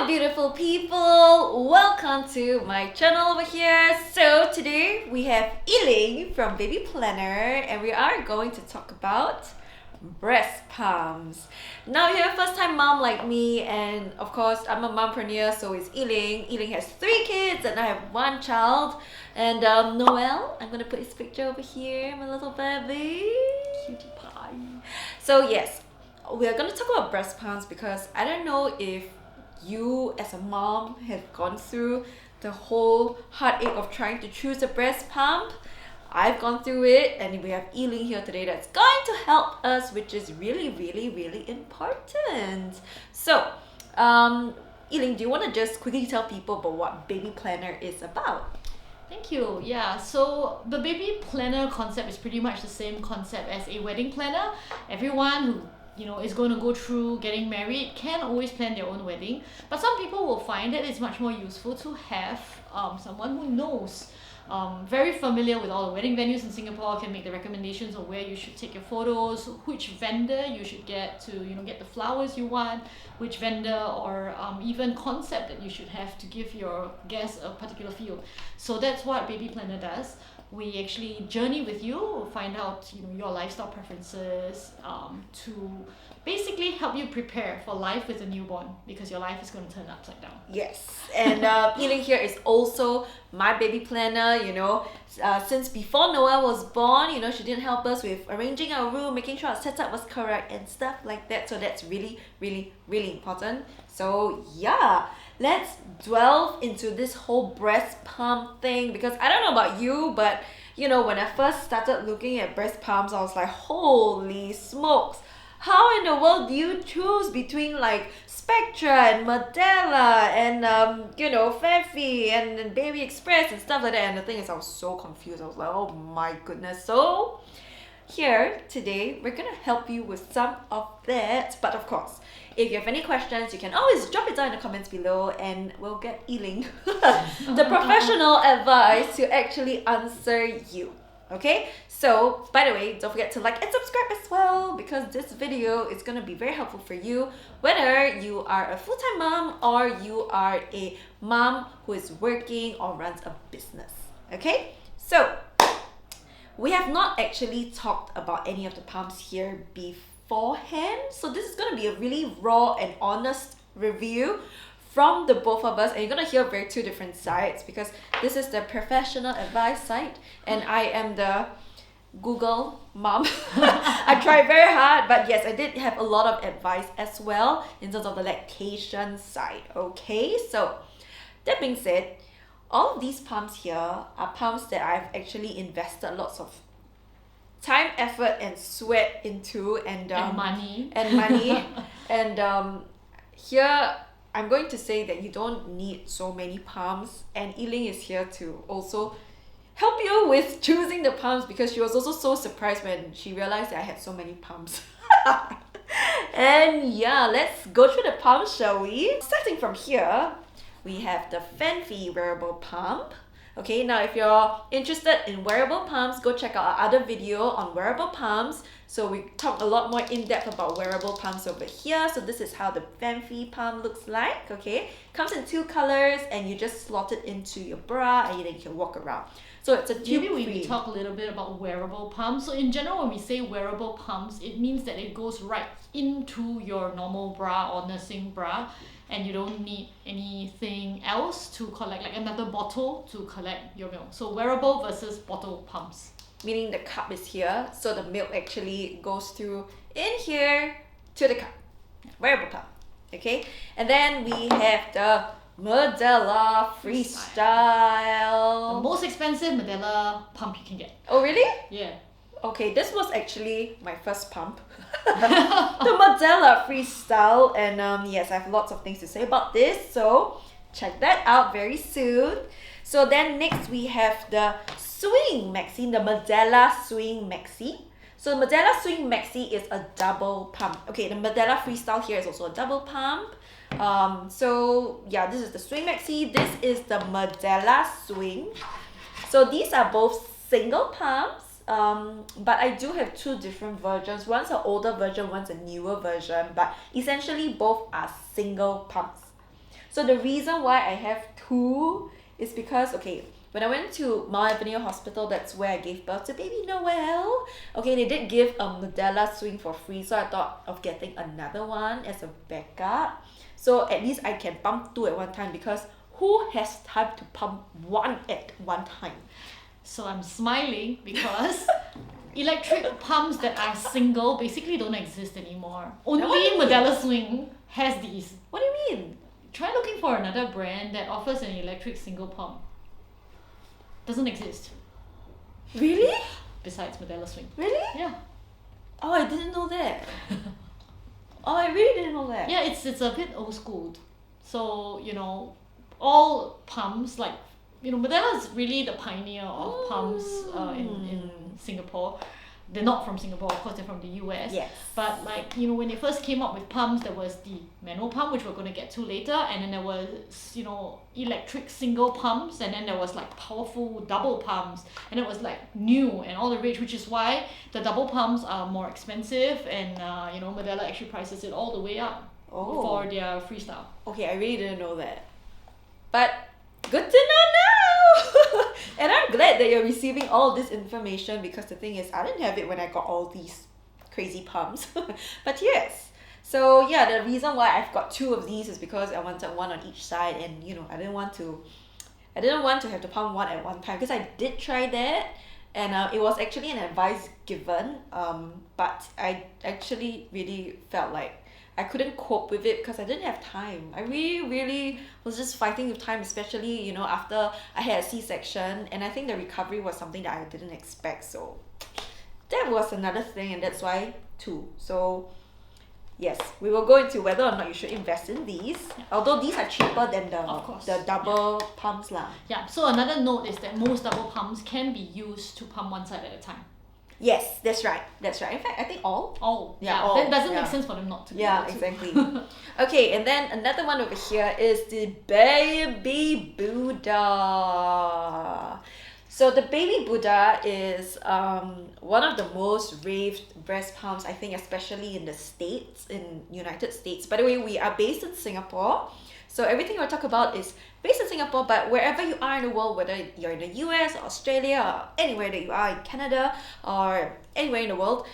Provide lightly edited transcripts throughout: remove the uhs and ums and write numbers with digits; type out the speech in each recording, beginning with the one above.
beautiful people, welcome to my channel over here. So today we have Yi Ling from Baby Planner and we are going to talk about breast pumps. Now if you're a first time mom like me, and of course I'm a mompreneur, so is Yi Ling. Yi Ling has 3 kids and I have 1 child. And Noel, I'm gonna put his picture over here, my little baby. Cutie pie. So yes, we are going to talk about breast pumps because I don't know if you as a mom have gone through the whole heartache of trying to choose a breast pump. I've gone through it, and we have Yi Ling here today that's going to help us, which is really important. So, Yi Ling, do you want to just quickly tell people about what Baby Planner is about? Thank you. Yeah, so the baby planner concept is pretty much the same concept as a wedding planner. Everyone who is going to go through getting married can always plan their own wedding, but some people will find that it's much more useful to have someone who knows, very familiar with all the wedding venues in Singapore, can make the recommendations of where you should take your photos, which vendor you should get to get the flowers you want, which vendor or even concept that you should have to give your guests a particular feel. So that's what Baby Planner does. We actually journey with you, find out your lifestyle preferences, to basically help you prepare for life with a newborn, because your life is going to turn upside down. Yes, and Yi Ling here is also my baby planner. Since before Noah was born, she didn't help us with arranging our room, making sure our setup was correct and stuff like that. So that's really important. So yeah, let's delve into this whole breast pump thing, because I don't know about you, but when I first started looking at breast pumps, I was like, holy smokes, how in the world do you choose between like Spectra and Medela and Phanpy and Baby Express and stuff like that? And the thing is, I was so confused. I was like, oh my goodness. So here today we're gonna help you with some of that. But of course, if you have any questions, you can always drop it down in the comments below and we'll get Yi Ling the professional advice to actually answer you. Okay, so by the way, don't forget to like and subscribe as well, because this video is going to be very helpful for you, whether you are a full-time mom or you are a mom who is working or runs a business. Okay, so we have not actually talked about any of the pumps here beforehand, so this is going to be a really raw and honest review from the both of us, and you're gonna hear very 2 different sides, because this is the professional advice side and I am the Google mom. I tried very hard, but yes, I did have a lot of advice as well in terms of the lactation side. Okay, so that being said, all of these pumps here are pumps that I've actually invested lots of time, effort and sweat into, and money and here I'm going to say that you don't need so many pumps, and Yi Ling is here to also help you with choosing the pumps, because she was also so surprised when she realized that I had so many pumps. And yeah, let's go through the pumps, shall we? Starting from here, we have the Phanpy wearable pump. Okay, now if you're interested in wearable pumps, go check out our other video on wearable pumps. So we talk a lot more in depth about wearable pumps over here. So this is how the Phanpy pump looks like. Okay, comes in 2 colors, and you just slot it into your bra and then you can walk around. So it's a Maybe we talk a little bit about wearable pumps. So in general, when we say wearable pumps, it means that it goes right into your normal bra or nursing bra, and you don't need anything else to collect, like another bottle to collect your milk. So wearable versus bottle pumps. Meaning the cup is here, so the milk actually goes through in here to the cup. Wearable pump. Okay, and then we have the Medela Freestyle. The most expensive Medela pump you can get. Oh really? Yeah. Okay, this was actually my first pump. The Medela Freestyle, and yes, I have lots of things to say about this, so check that out very soon. So then next we have the Swing Maxi, the Medela Swing Maxi. So Medela Swing Maxi is a double pump. Okay, the Medela Freestyle here is also a double pump. So yeah, this is the Swing Maxi. This is the Medela Swing. So these are both single pumps. But I do have 2 different versions. One's an older version, one's a newer version, but essentially both are single pumps. So the reason why I have two is because, okay, when I went to Mount Avenue Hospital, that's where I gave birth to baby Noel. Okay, they did give a Medela swing for free, so I thought of getting another one as a backup. So at least I can pump two at one time, because who has time to pump one at one time? So I'm smiling because electric pumps that are single basically don't exist anymore. Only Medela Swing has these. What do you mean? Try looking for another brand that offers an electric single pump. Doesn't exist. Really? Besides Medela Swing. Really? Yeah. Oh, I didn't know that. Oh, I really didn't know that. Yeah, it's a bit old school. So, all pumps, like, Medela is really the pioneer of pumps in Singapore. They're not from Singapore, of course, they're from the US. Yes. But when they first came up with pumps, there was the manual pump, which we're going to get to later, and then there was, electric single pumps, and then there was like powerful double pumps, and it was like new and all the rage, which is why the double pumps are more expensive, and Medela actually prices it all the way up for their freestyle. Okay, I really didn't know that. But good to know now! And I'm glad that you're receiving all this information, because the thing is, I didn't have it when I got all these crazy pumps. But yes. So yeah, the reason why I've got two of these is because I wanted one on each side, and I didn't want to have to pump one at one time, because I did try that, and it was actually an advice given, but I actually really felt like I couldn't cope with it because I didn't have time. I really was just fighting with time, especially, after I had a C-section, and I think the recovery was something that I didn't expect. So that was another thing, and that's why two. So yes, we will go into whether or not you should invest in these. Although these are cheaper than the double pumps lah. Yeah, so another note is that most double pumps can be used to pump one side at a time. Yes, that's right. In fact, I think all. All. Yeah, Yeah, all. that doesn't Yeah. make sense for them not to be Yeah, able to. exactly. Okay, and then another one over here is the Baby Buddha. So the Baby Buddha is one of the most raved breast pumps, I think, especially in the States, in United States. By the way, we are based in Singapore. So everything we'll talk about is based in Singapore, but wherever you are in the world, whether you're in the US, Australia, or anywhere that you are in Canada, or anywhere in the world,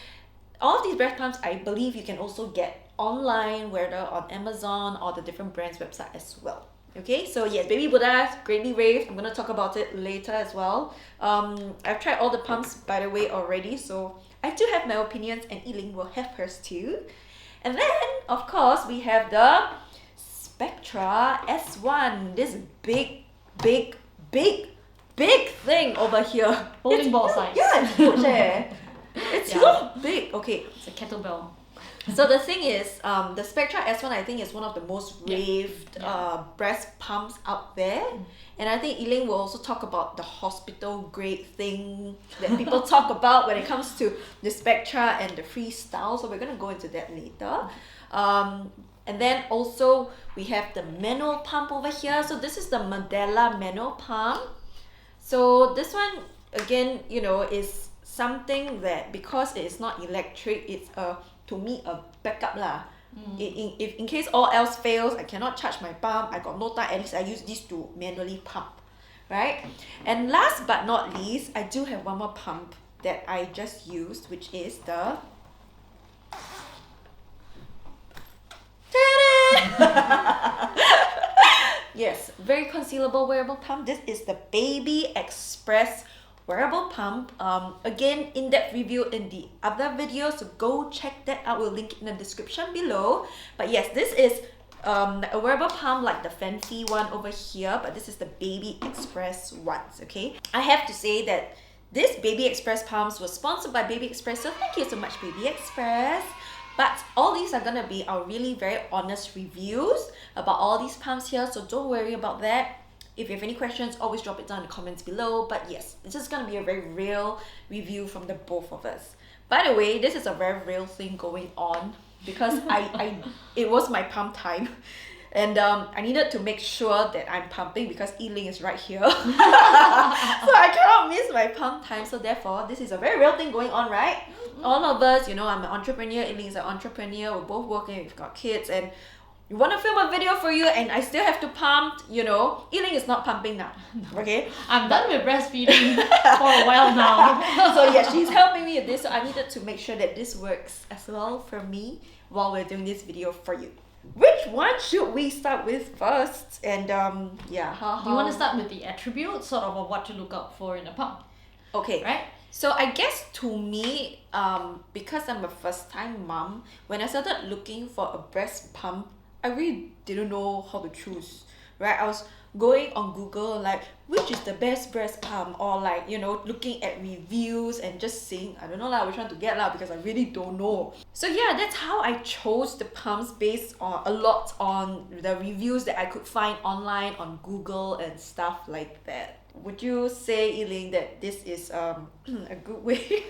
all of these breast pumps, I believe you can also get online, whether on Amazon or the different brands' website as well. Okay, so yes, Baby Buddha is greatly raved. I'm going to talk about it later as well. I've tried all the pumps, by the way, already, so I do have my opinions, and Yi Ling will have hers too. And then, of course, we have the Spectra S1. This big thing over here. Bowling ball size. Yeah, it's huge eh. It's so big. Okay. It's a kettlebell. So the thing is, the Spectra S1, I think, is one of the most raved breast pumps out there. And I think Yi Ling will also talk about the hospital grade thing that people talk about when it comes to the Spectra and the freestyle. So we're going to go into that later. And then also we have the manual pump over here. So this is the Medela manual pump. So this one, again, is something that, because it is not electric, it's to me a backup lah. If in case all else fails, I cannot charge my pump, I got no time, at least I use this to manually pump, right? And last but not least, I do have one more pump that I just used, which is the yes, very concealable wearable pump. This is the Baby Express wearable pump. Again, in-depth review in the other video, so go check that out. We'll link it in the description below. But yes, this is a wearable pump like the Phanpy one over here, but this is the Baby Express ones. Okay, I have to say that this Baby Express pumps was sponsored by Baby Express, so thank you so much, Baby Express. But all these are gonna be our really very honest reviews about all these pumps here, so don't worry about that. If you have any questions, always drop it down in the comments below. But yes, it's just gonna be a very real review from the both of us. By the way, this is a very real thing going on, because it was my pump time, and I needed to make sure that I'm pumping because Yi Ling is right here. So I cannot miss my pump time. So therefore, this is a very real thing going on, right? All of us, I'm an entrepreneur, Yi Ling is an entrepreneur, we're both working, we've got kids, and You want to film a video for you and I still have to pump, you know. Yi Ling is not pumping now, okay? I'm done with breastfeeding for a while now. So yeah, she's helping me with this, so I needed to make sure that this works as well for me while we're doing this video for you. Which one should we start with first? And yeah, Do you want to start with the attributes, sort of what to look out for in a pump? Okay. Right? So I guess to me, because I'm a first-time mom, when I started looking for a breast pump, I really didn't know how to choose, right? I was going on Google like, which is the best breast pump, or like, you know, looking at reviews and just saying, I don't know lah, which one to get lah, because I really don't know. So yeah, that's how I chose the pumps, based on a lot on the reviews that I could find online on Google and stuff like that. Would you say, Yi Ling, that this is a good way?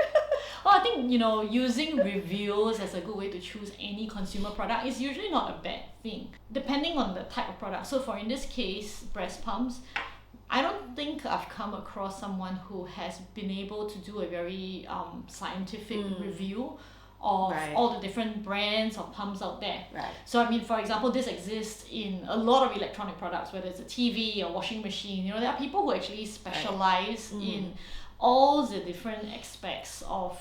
Well, I think, you know, using reviews as a good way to choose any consumer product is usually not a bad thing, depending on the type of product. So for in this case, breast pumps, I don't think I've come across someone who has been able to do a very scientific review of all the different brands of pumps out there. Right. So I mean, for example, this exists in a lot of electronic products, whether it's a TV or washing machine. You know, there are people who actually specialize in all the different aspects of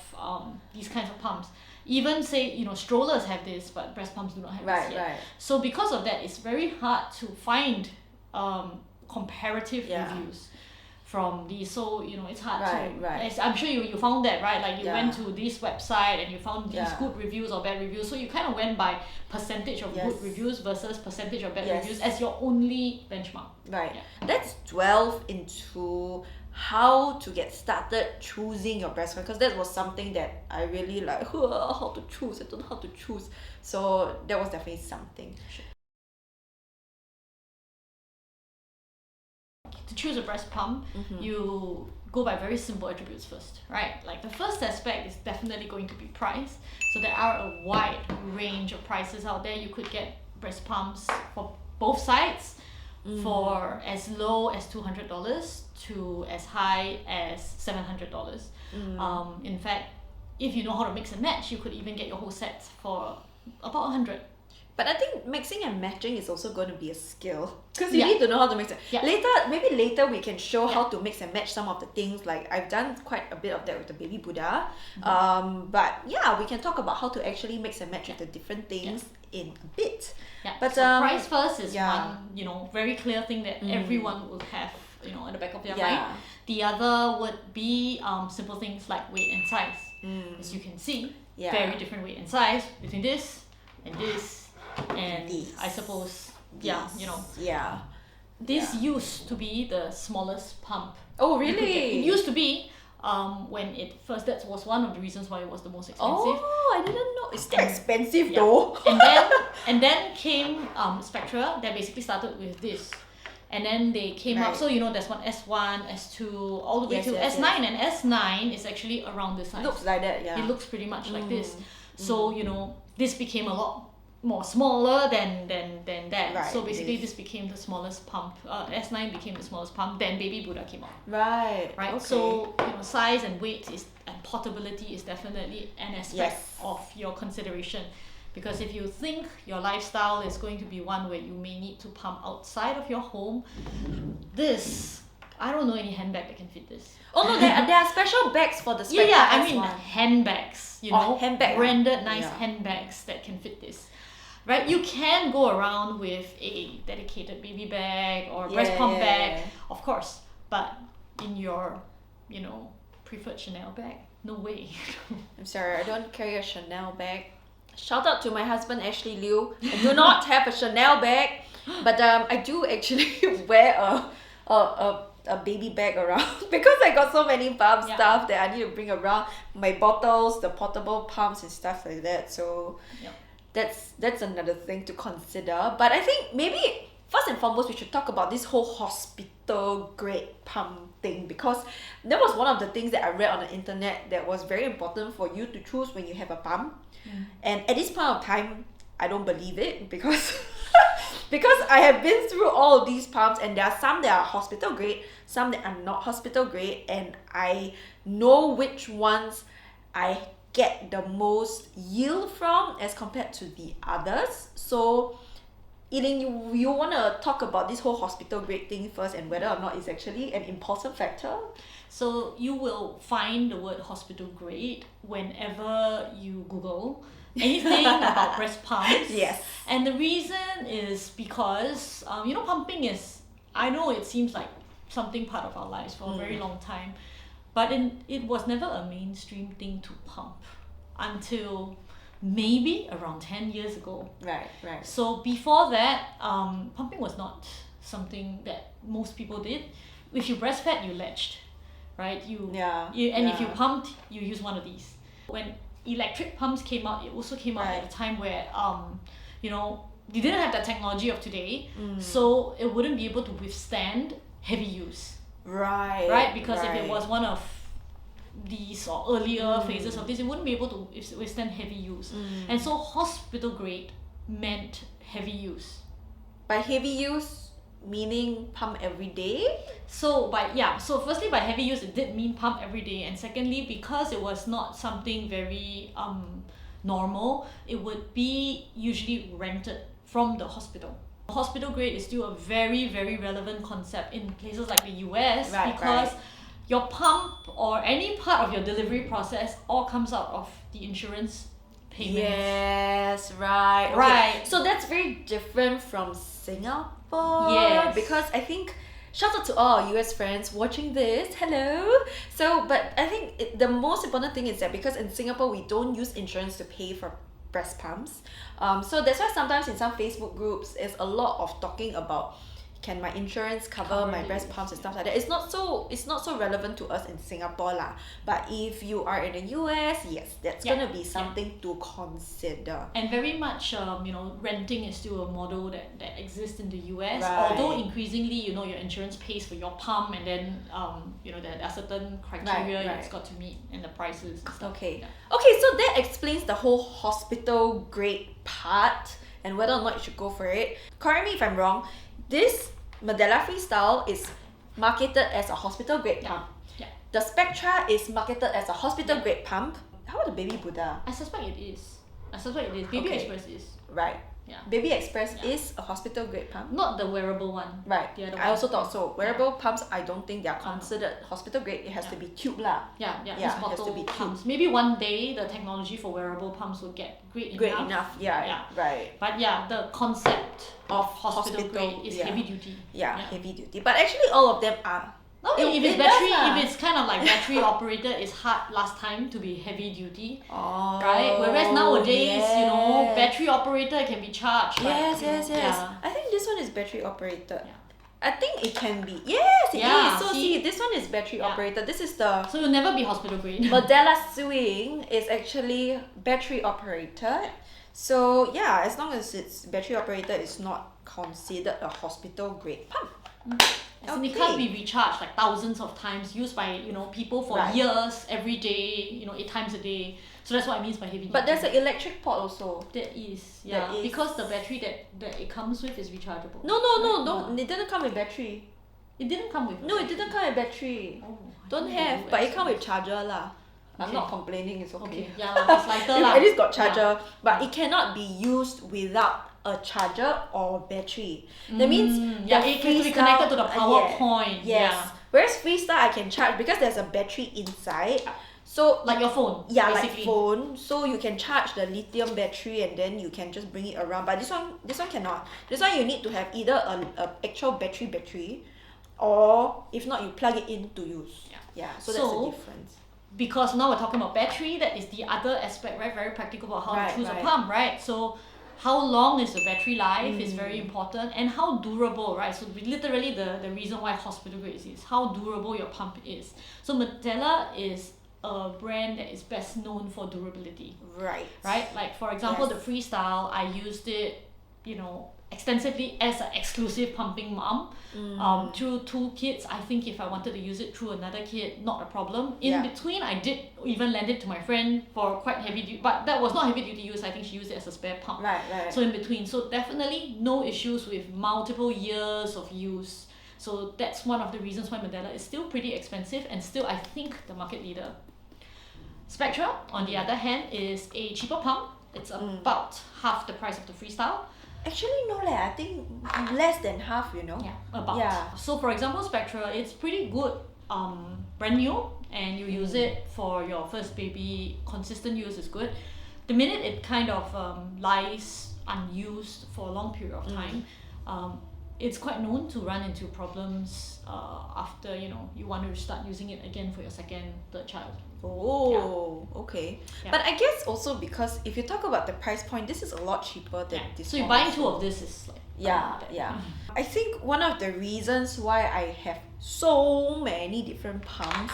these kinds of pumps. Even say, you know, strollers have this, but breast pumps do not have this yet. Right. So because of that, it's very hard to find comparative reviews from these. So, you know, it's hard to... I'm sure you found that, right? Like you went to this website and you found these good reviews or bad reviews. So you kind of went by percentage of good reviews versus percentage of bad reviews as your only benchmark. Right. Let's delve into how to get started choosing your breast pump, because that was something that I really like, how to choose. I don't know how to choose. So that was definitely something. To choose a breast pump, you go by very simple attributes first, right? Like the first aspect is definitely going to be price. So there are a wide range of prices out there. You could get breast pumps for both sides for as low as $200 to as high as $700. In fact, if you know how to mix and match, you could even get your whole set for about $100. But I think mixing and matching is also going to be a skill, because you need to know how to mix it. Maybe later we can show how to mix and match some of the things. Like I've done quite a bit of that with the baby Buddha. But yeah, we can talk about how to actually mix and match with the different things in a bit. But so price first is one, you know, very clear thing that everyone will have, you know, at the back of their mind. The other would be simple things like weight and size. As you can see, very different weight and size between this and this. And these. I suppose, you know, this used to be the smallest pump. Oh, really? It used to be when it first. That was one of the reasons why it was the most expensive. Oh, I didn't know. It's still expensive though. and then came Spectra that basically started with this. And then they came up, so you know, there's one S1, S2, all the way to S9, and S9 is actually around this size. Looks like that, It looks pretty much like this. So, you know, this became a lot more smaller than that. So basically this became the smallest pump. S9 became the smallest pump, then baby Buddha came out. Right. Okay. So, you know, size and weight and portability is definitely an aspect of your consideration. Because if you think your lifestyle is going to be one where you may need to pump outside of your home, I don't know any handbag that can fit this. Oh no, there are special bags for the Spectra. I mean handbags, you know, branded nice handbags that can fit this. Right, you can go around with a dedicated baby bag or breast pump bag, of course, but in your, you know, preferred Chanel bag, no way. I'm sorry, I don't carry a Chanel bag. Shout out to my husband Ashley Liu. I do not have a Chanel bag, but I do actually wear a baby bag around because I got so many pump stuff that I need to bring around, my bottles, the portable pumps and stuff like that. So that's another thing to consider. But I think maybe first and foremost we should talk about this whole hospital grade pump thing, because that was one of the things that I read on the internet that was very important for you to choose when you have a pump. And at this point of time, I don't believe it, because I have been through all of these pumps, and there are some that are hospital grade, some that are not hospital grade, and I know which ones I get the most yield from as compared to the others. So Yi Ling, you want to talk about this whole hospital grade thing first and whether or not it's actually an important factor? So you will find the word hospital grade whenever you Google anything about breast pumps. Yes. And the reason is because, pumping is, I know it seems like something part of our lives for a very long time, but it was never a mainstream thing to pump until maybe around 10 years ago. Right. So before that, pumping was not something that most people did. If you breastfed, you latched, right? If you pumped, you use one of these. When electric pumps came out, it also came out at a time where you didn't have the technology of today, so it wouldn't be able to withstand heavy use. Right? Because if it was one of these or earlier phases of this, it wouldn't be able to withstand heavy use. And so hospital grade meant heavy use. By heavy use, meaning pump every day? So firstly, by heavy use, it did mean pump every day, and secondly, because it was not something very normal, it would be usually rented from the hospital. Hospital grade is still a very, very relevant concept in places like the US because your pump or any part of your delivery process all comes out of the insurance payments. Yes, right. Okay. Right. So that's very different from Singapore. Yes. Because I think, shout out to all our US friends watching this. Hello. So, but I think the most important thing is that because in Singapore we don't use insurance to pay for breast pumps. So that's why sometimes in some Facebook groups there's a lot of talking about, can my insurance cover my breast pumps and stuff like that. It's not so relevant to us in Singapore lah. But if you are in the US, yes, that's gonna be something to consider. And very much, renting is still a model that exists in the US. Right. Although increasingly, your insurance pays for your pump, and then there are certain criteria it's got to meet and the prices and stuff. Okay, so that explains the whole hospital grade part and whether or not you should go for it. Correct me if I'm wrong. This Medela Freestyle is marketed as a hospital grade pump. Yeah. The Spectra is marketed as a hospital grade pump. How about the Baby Buddha? I suspect it is. Baby Express is. Right. Yeah. Baby Express is a hospital grade pump. Not the wearable one. Right. The other I one. also thought so. Wearable pumps, I don't think they are considered hospital grade. It has to be tube lah. Yeah, it these has bottle to be tube. pumps. Maybe one day the technology for wearable pumps will get great enough. Yeah. Right. But the concept of hospital grade is heavy duty. Yeah, heavy duty. But actually all of them are. No, if it's kind of like battery operated, it's hard last time to be heavy duty. Oh, right? Whereas nowadays, battery operated can be charged. Yes. Yeah. I think this one is battery operated. Yeah. I think it can be. Yes, it is. So see, this one is battery operated. This is the So it will never be hospital grade. Medela Swing is actually battery operated. So as long as it's battery operated, it's not considered a hospital grade pump. And it can't be recharged like thousands of times, used by people for years, every day, 8 times a day. So that's what it means by heavy duty. But there's an electric port also. There is, because the battery that it comes with is rechargeable. No, it didn't come with battery. It didn't come with. No, it didn't come with battery. Oh, don't have, but it comes with charger lah. I'm not complaining. It's okay. Okay, it's lighter lah. At least got charger, but it cannot be used without a charger or battery. That means it has to be connected to the power point. Yes. Yeah. Whereas Freestyle I can charge because there's a battery inside. So like your phone. Yeah, basically. like phone. So you can charge the lithium battery and then you can just bring it around. But this one cannot. This one you need to have either a actual battery, or if not you plug it in to use. Yeah. So that's the difference. Because now we're talking about battery, that is the other aspect, right? Very practical about how to choose a pump, right? So how long is the battery life is very important, and how durable, right? So literally the reason why hospital grade is how durable your pump is. So Medela is a brand that is best known for durability. Right? Like for example, the Freestyle, I used it, extensively as an exclusive pumping mom. Through 2 kids, I think if I wanted to use it through another kid, not a problem. In between, I did even lend it to my friend for quite heavy duty, but that was not heavy duty use. I think she used it as a spare pump. Right. So in between, so definitely no issues with multiple years of use. So that's one of the reasons why Medela is still pretty expensive and still, I think, the market leader. Spectra, on the other hand, is a cheaper pump. It's about half the price of the Freestyle. Actually, no leh. I think less than half, you know. Yeah, about. Yeah. So for example, Spectra, it's pretty good, brand new, and you use it for your first baby. Consistent use is good. The minute it kind of lies unused for a long period of time, it's quite known to run into problems after you want to start using it again for your second, third child. Oh, okay. Yeah. But I guess also because if you talk about the price point, this is a lot cheaper than this So you one buying also. two of this is like Yeah, not bad. yeah. I think one of the reasons why I have so many different pumps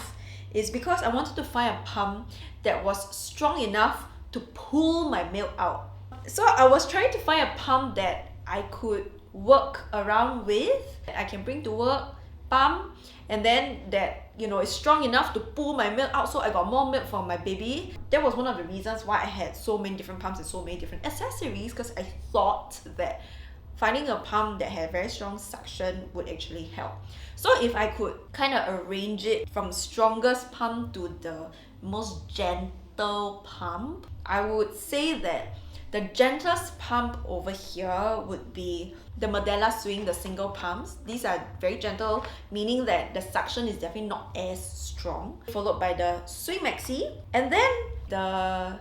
is because I wanted to find a pump that was strong enough to pull my milk out. So I was trying to find a pump that I could work around with, that I can bring to work, pump, and then that is strong enough to pull my milk out so I got more milk from my baby. That was one of the reasons why I had so many different pumps and so many different accessories, because I thought that finding a pump that had very strong suction would actually help. So if I could kind of arrange it from strongest pump to the most gentle pump, I would say that the gentlest pump over here would be the Medela Swing, the single pumps. These are very gentle, meaning that the suction is definitely not as strong. Followed by the Swing Maxi, and then the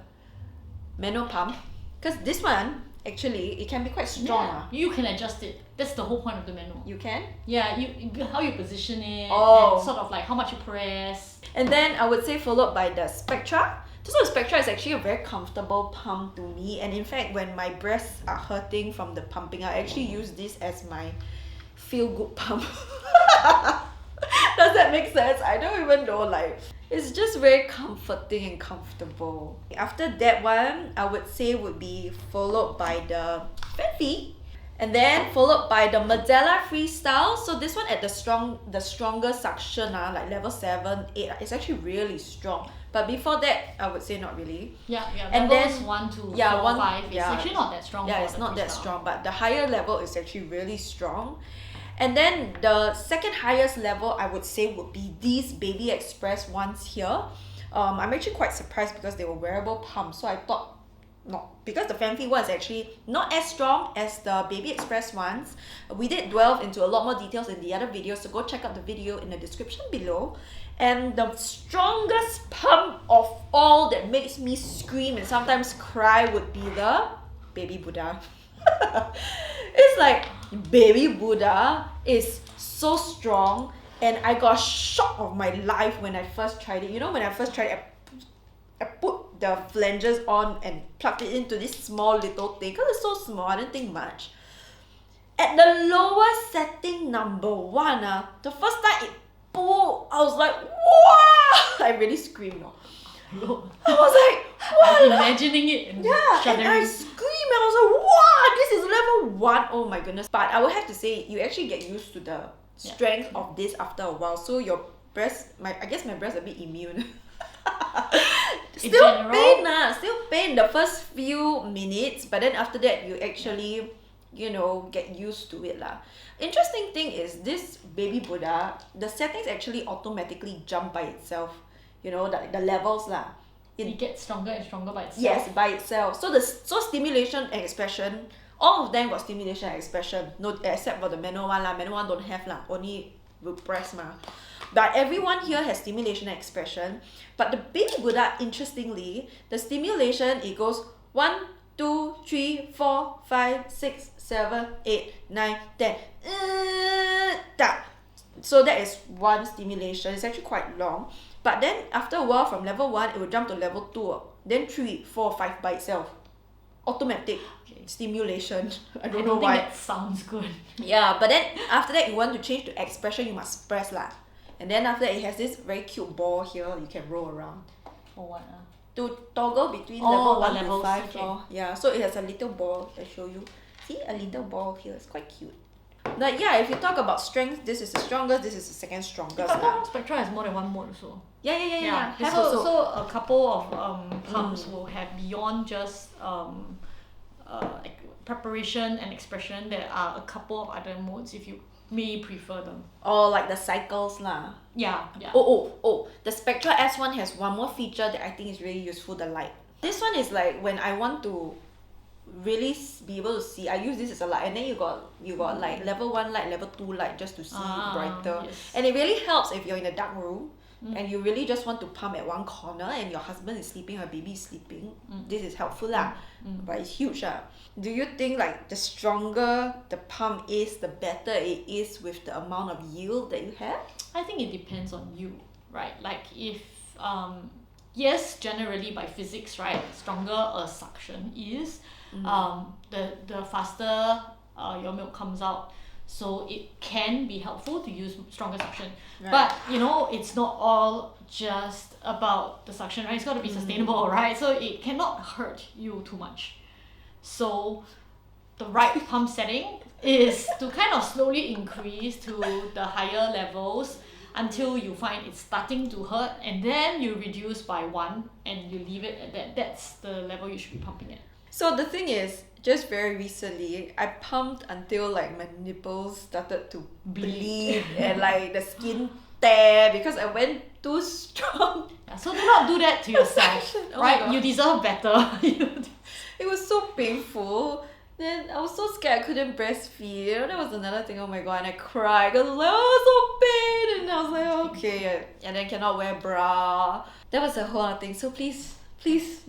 manual pump. Because this one, actually, it can be quite strong. Yeah, you can adjust it. That's the whole point of the manual. You can? Yeah, how you position it, Oh. and sort of like how much you press. And then I would say followed by the Spectra. This one Spectra is actually a very comfortable pump to me, and in fact when my breasts are hurting from the pumping, I actually use this as my feel good pump. Does that make sense? I don't even know, like it's just very comforting and comfortable. After that one, I would say would be followed by the Phanpy, and then followed by the Medela Freestyle. So this one at the stronger suction, like level 7, 8, it's actually really strong. But before that, I would say not really. Yeah. And Levels then 1 to 4, 5. It's yeah. actually not that strong. Yeah, for it's the not that freestyle. strong, but the higher level is actually really strong. And then the second highest level I would say would be these Baby Express ones here. I'm actually quite surprised because they were wearable pumps, so I thought not, because the Phanpy one is actually not as strong as the Baby Express ones. We did delve into a lot more details in the other video, so go check out the video in the description below. And the strongest pump of all that makes me scream and sometimes cry would be the Baby Buddha. It's like Baby Buddha is so strong, and I got shock of my life when I first tried it. When I first tried it, I put the flanges on and plugged it into this small little thing because it's so small, I didn't think much. At the lowest setting, number 1, the first time it pulled, I was like, wow! I really screamed. I was like, I'm wow! imagining it and Yeah, and shuddering. I screamed. I was like, wow, this is level 1. Oh my goodness. But I would have to say, you actually get used to the strength of this after a while. So your breast, I guess my breast a bit immune. Still pain the first few minutes, but then after that you actually get used to it lah. Interesting thing is this Baby Buddha, the settings actually automatically jump by itself, the levels lah. It gets stronger and stronger by itself. Yes, by itself. So stimulation and expression, all of them got stimulation and expression, no, except for the manual one lah. Manual one don't have lah, only will press ma. But everyone here has stimulation and expression. But the Baby Buddha, interestingly, the stimulation, it goes 1, 2, 3, 4, 5, 6, 7, 8, 9, 10. So that is one stimulation. It's actually quite long. But then after a while, from level 1, it will jump to level 2, then 3, 4, 5 by itself. Automatic stimulation. I don't know think why. that sounds good. Yeah, but then after that, you want to change to expression, you must press lah. And then after that, it has this very cute ball here you can roll around. For what? To toggle between Oh, level the 1 levels, to 5. okay. Yeah, so it has a little ball. I show you. See, a little ball here. It's quite cute. Like, yeah, if you talk about strength, this is the strongest, this is the second strongest lah. Spectra has more than one mode also. Yeah. Have So, also. so a couple of pumps will have beyond just like preparation and expression. There are a couple of other modes if you may prefer them. Or like the cycles lah. Yeah. Oh, the Spectra S1 has one more feature that I think is really useful, the light. This one is like when I want to really be able to see. I use this as a light, and then you got like level 1 light, level 2 light, just to see brighter. Yes. And it really helps if you're in a dark room and you really just want to pump at one corner and your husband is sleeping or baby is sleeping. This is helpful lah. But it's huge lah. Do you think like the stronger the pump is, the better it is with the amount of yield that you have? I think it depends on you, right? Like if yes, generally by physics, right, stronger a suction is, the faster your milk comes out. So it can be helpful to use stronger suction. Right. But you know, it's not all just about the suction, right? It's got to be sustainable, right? So it cannot hurt you too much. So the right pump setting is to kind of slowly increase to the higher levels until you find it's starting to hurt, and then you reduce by 1 and you leave it at that. That's the level you should be pumping at. So the thing is, just very recently, I pumped until like my nipples started to bleed and like the skin tear because I went too strong. Yeah, so do not do that to yourself, Oh my right? God. You deserve better. It was so painful. Then I was so scared I couldn't breastfeed. That was another thing. Oh my god, and I cried because I was like, oh, so pain. And I was like, okay. And then cannot wear bra. That was a whole other thing. So please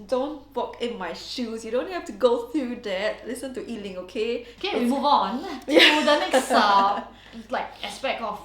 don't walk in my shoes. You don't have to go through that. Listen to Yi Ling, okay? Okay, we move on to the next like aspect of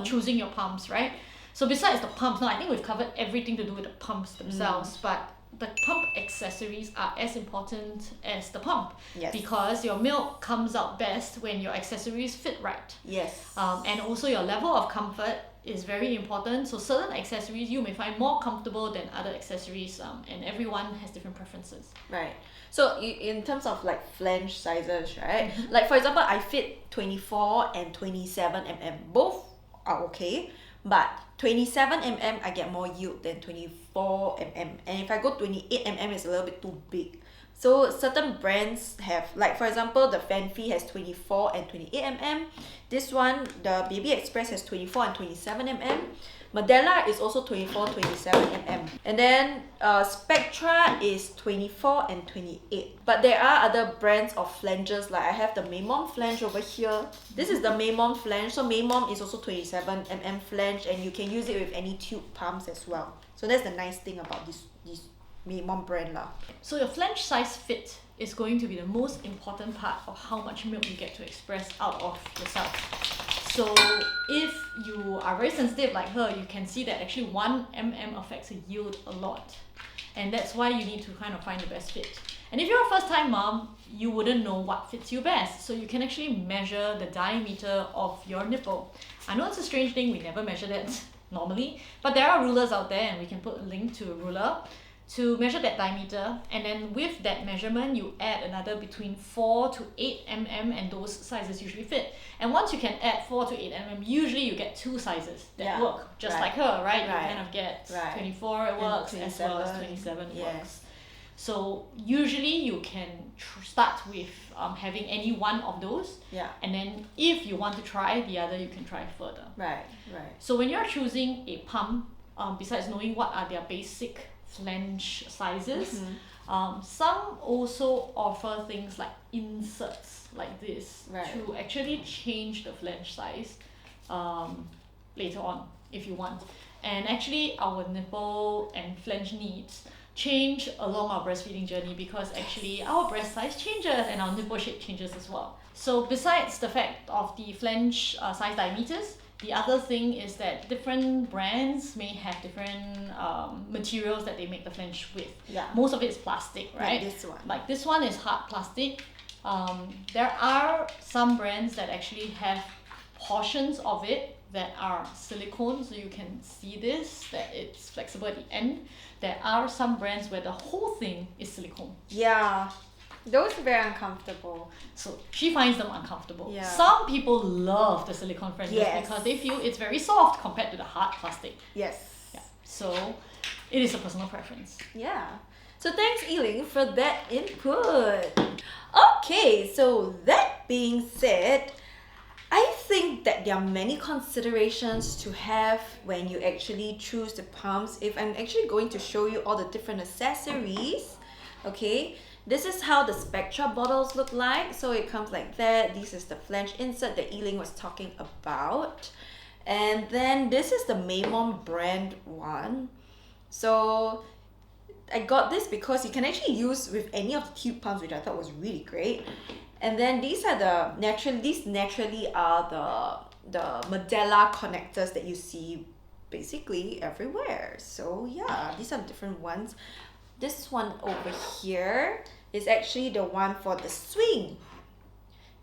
choosing your pumps, right? So besides the pumps, now I think we've covered everything to do with the pumps themselves, but the pump accessories are as important as the pump. Yes. Because your milk comes out best when your accessories fit right. Yes. And also your level of comfort is very important. So certain accessories you may find more comfortable than other accessories, and everyone has different preferences. Right. So in terms of like flange sizes, right? Like for example, I fit 24 and 27 mm. Both are okay, but 27 mm I get more yield than 24 mm. And if I go 28 mm, it's a little bit too big. So certain brands have, like for example, the Phanpy has 24 and 28 mm. This one, the Baby Express, has 24 and 27 mm. Medela is also 24, 27 mm. And then Spectra is 24 and 28. But there are other brands of flanges, like I have the Maymom flange over here. This is the Maymom flange. So Maymom is also 27 mm flange, and you can use it with any tube pumps as well. So that's the nice thing about this Maymom brand lah. So your flange size fit is going to be the most important part of how much milk you get to express out of yourself. So if you are very sensitive like her, you can see that actually 1 mm affects the yield a lot. And that's why you need to kind of find the best fit. And if you're a first time mom, you wouldn't know what fits you best. So you can actually measure the diameter of your nipple. I know it's a strange thing, we never measure that normally, but there are rulers out there, and we can put a link to a ruler to measure that diameter, and then with that measurement you add another between 4 to 8 mm, and those sizes usually fit. And once you can add 4 to 8 mm, usually you get 2 sizes that work, just like her, right? You kind of get 24 it works, as well as 27 works. So usually you can start with having any one of those, and then if you want to try the other, you can try further. Right. So when you're choosing a pump, besides knowing what are their basic flange sizes, some also offer things like inserts like this to actually change the flange size later on if you want. And actually our nipple and flange needs change along our breastfeeding journey, because actually our breast size changes and our nipple shape changes as well. So besides the fact of the flange size diameters, the other thing is that different brands may have different materials that they make the flange with. Most of it is plastic, right? Like this one is hard plastic. There are some brands that actually have portions of it that are silicone, so you can see this, that it's flexible at the end. There are some brands where the whole thing is silicone. Yeah. Those are very uncomfortable. So she finds them uncomfortable. Some people love the silicone flanges because they feel it's very soft compared to the hard plastic. So it is a personal preference. So thanks, Yi Ling, for that input. Okay, so that being said, I think that there are many considerations to have when you actually choose the pumps. If I'm actually going to show you all the different accessories, okay, This is how the Spectra bottles look like. So it comes like that. This is the Flange insert that Yi Ling was talking about. And then this is the Maymon brand one. So I got this because you can actually use with any of the tube pumps, which I thought was really great. And then these are these naturally are the Medela connectors that you see basically everywhere. So yeah, these are different ones. This one over here is actually the one for the swing,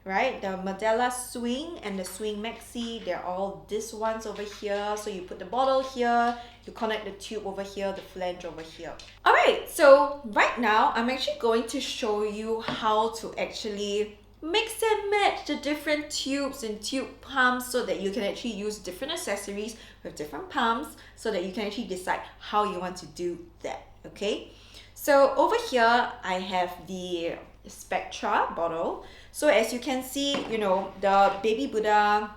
right? The Medela swing and the swing maxi, they're all these ones over here. So you put the bottle here, you connect the tube over here, the flange over here. All right, so right now I'm actually going to show you how to actually mix and match the different tubes and tube pumps so that you can actually use different accessories with different pumps so that you can actually decide how you want to do that, okay? So over here, I have the Spectra bottle. So as you can see, you know, the Baby Buddha,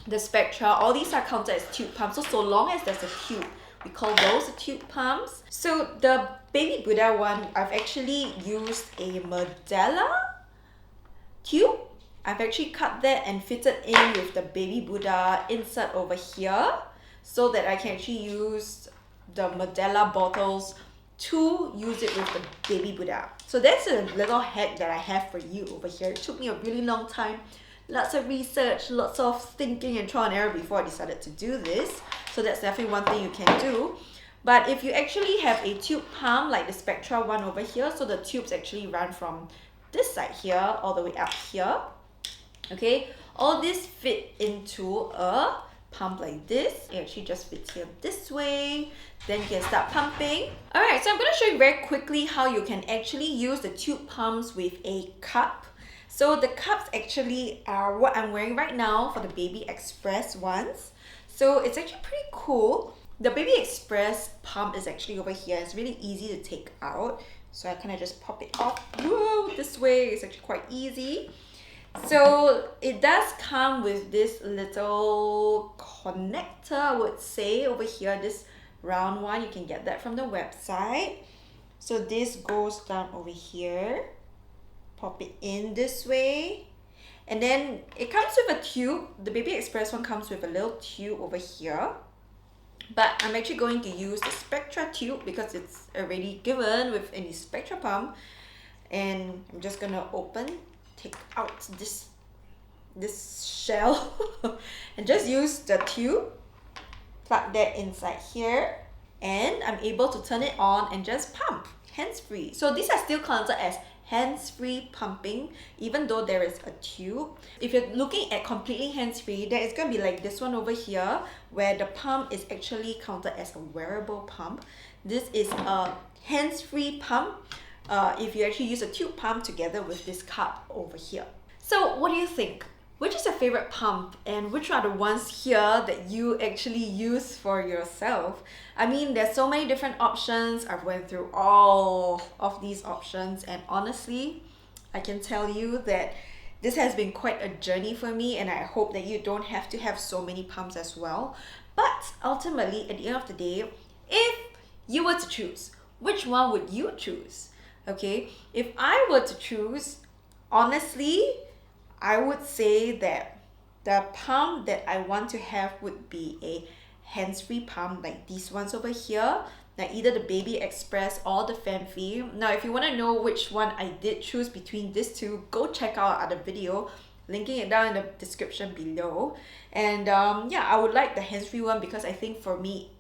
the Spectra, all these are counted as tube pumps. So long as there's a tube, we call those the tube pumps. So the Baby Buddha one, I've actually used a Medela tube. I've actually cut that and fitted in with the Baby Buddha insert over here so that I can actually use the Medela bottles to use it with the Baby Buddha. So that's a little hack that I have for you over here. It took me a really long time, lots of research, lots of thinking and trial and error before I decided to do this. So that's definitely one thing you can do. But if you actually have a tube pump like the Spectra one over here, so the tubes actually run from this side here all the way up here, okay, all this fit into a pump like this. It actually just fits here this way, then you can start pumping. All right, so I'm going to show you very quickly how you can actually use the tube pumps with a cup. So the cups actually are what I'm wearing right now for the Baby Express ones. So it's actually pretty cool. The Baby Express pump is actually over here. It's really easy to take out. So I kind of just pop it off. Whoa, this way. It's actually quite easy. So it does come with this little connector, I would say, over here, this round one. You can get that from the website. So this goes down over here. Pop it in this way. And then it comes with a tube. The Baby Express one comes with a little tube over here. But I'm actually going to use the Spectra tube because it's already given with any Spectra pump. And I'm just going to take out this shell and just use the tube, plug that inside here, and I'm able to turn it on and just pump hands-free. So these are still counted as hands-free pumping even though there is a tube. If you're looking at completely hands-free, there is going to be like this one over here where the pump is actually counted as a wearable pump. This is a hands-free pump if you actually use a tube pump together with this cup over here. So what do you think? Which is your favorite pump and which are the ones here that you actually use for yourself? I mean, there's so many different options. I've went through all of these options and honestly, I can tell you that this has been quite a journey for me and I hope that you don't have to have so many pumps as well. But ultimately, at the end of the day, if you were to choose, which one would you choose? Okay, if I were to choose, honestly, I would say that the pump that I want to have would be a hands-free pump like these ones over here, like either the Baby Express or the Phanpy. Now, if you want to know which one I did choose between these two, go check out our other video, linking it down in the description below. And yeah, I would like the hands-free one because I think for me,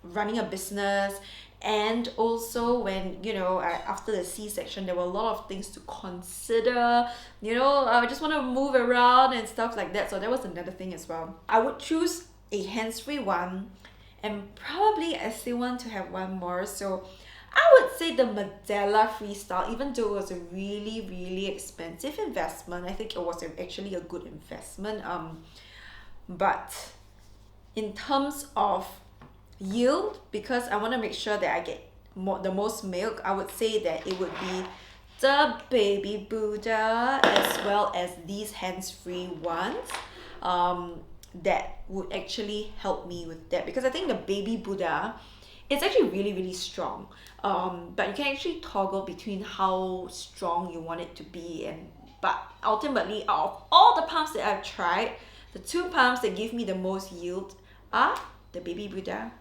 running a business and also when, you know, after the C-section, there were a lot of things to consider. You know, I just want to move around and stuff like that. So that was another thing as well. I would choose a hands-free one and probably I still want to have one more. So I would say the Medela Freestyle, even though it was a really, really expensive investment, I think it was actually a good investment. But in terms of yield, because I want to make sure that I get the most milk, I would say that it would be the Baby Buddha as well as these hands-free ones that would actually help me with that, because I think the Baby Buddha It's actually really strong, but you can actually toggle between how strong you want it to be. But ultimately, out of all the pumps that I've tried, the 2 pumps that give me the most yield are the Baby Buddha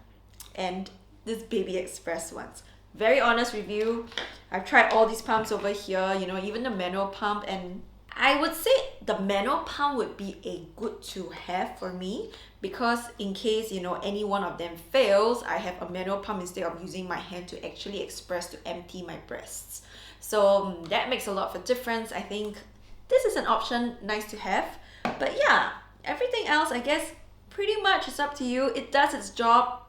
and this Baby Express ones. Very honest review. I've tried all these pumps over here, you know, even the manual pump, and I would say the manual pump would be a good to have for me, because in case, you know, any one of them fails, I have a manual pump instead of using my hand to actually express to empty my breasts. So that makes a lot of a difference. I think this is an option nice to have. But yeah, everything else, I guess, pretty much is up to you. It does its job,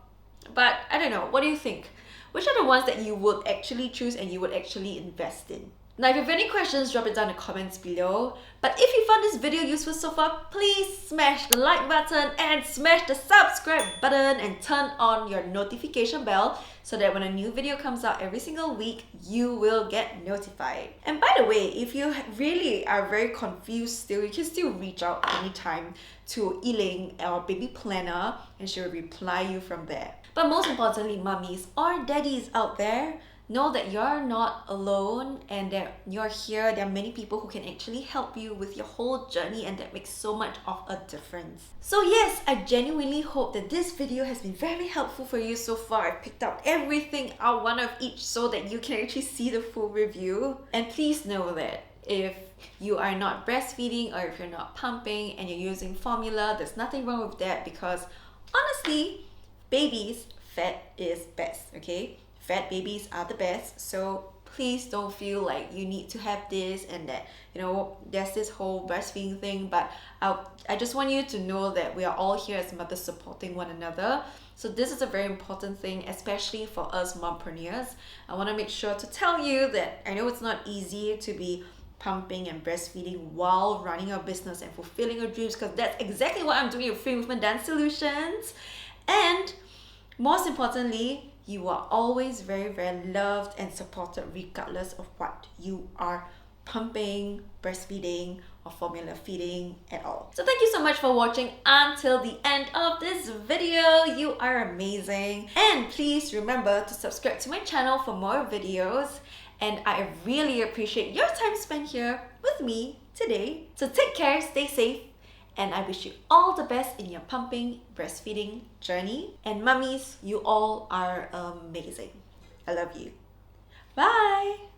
but I don't know. What do you think? Which are the ones that you would actually choose and you would actually invest in? Now, if you have any questions, drop it down in the comments below. But if you found this video useful so far, please smash the like button and smash the subscribe button and turn on your notification bell so that when a new video comes out every single week, you will get notified. And by the way, if you really are very confused still, you can still reach out anytime to Yi Ling, our baby planner, and she will reply you from there. But most importantly, mummies or daddies out there, know that you're not alone and that you're here. There are many people who can actually help you with your whole journey, and that makes so much of a difference. So yes, I genuinely hope that this video has been very helpful for you so far. I've picked out everything out, one of each, so that you can actually see the full review. And please know that if you are not breastfeeding or if you're not pumping and you're using formula, there's nothing wrong with that, because honestly, babies, fat is best, okay? Fat babies are the best, so please don't feel like you need to have this and that, you know, there's this whole breastfeeding thing. But I just want you to know that we are all here as mothers supporting one another. So this is a very important thing, especially for us mompreneurs. I want to make sure to tell you that I know it's not easy to be pumping and breastfeeding while running your business and fulfilling your dreams, because that's exactly what I'm doing with Free Movement Dance Solutions. And most importantly, you are always very loved and supported regardless of what you are pumping, breastfeeding, or formula feeding at all. So thank you so much for watching until the end of this video. You are amazing. And please remember to subscribe to my channel for more videos. And I really appreciate your time spent here with me today. So take care, stay safe, and I wish you all the best in your pumping, breastfeeding journey. And mummies, you all are amazing. I love you. Bye!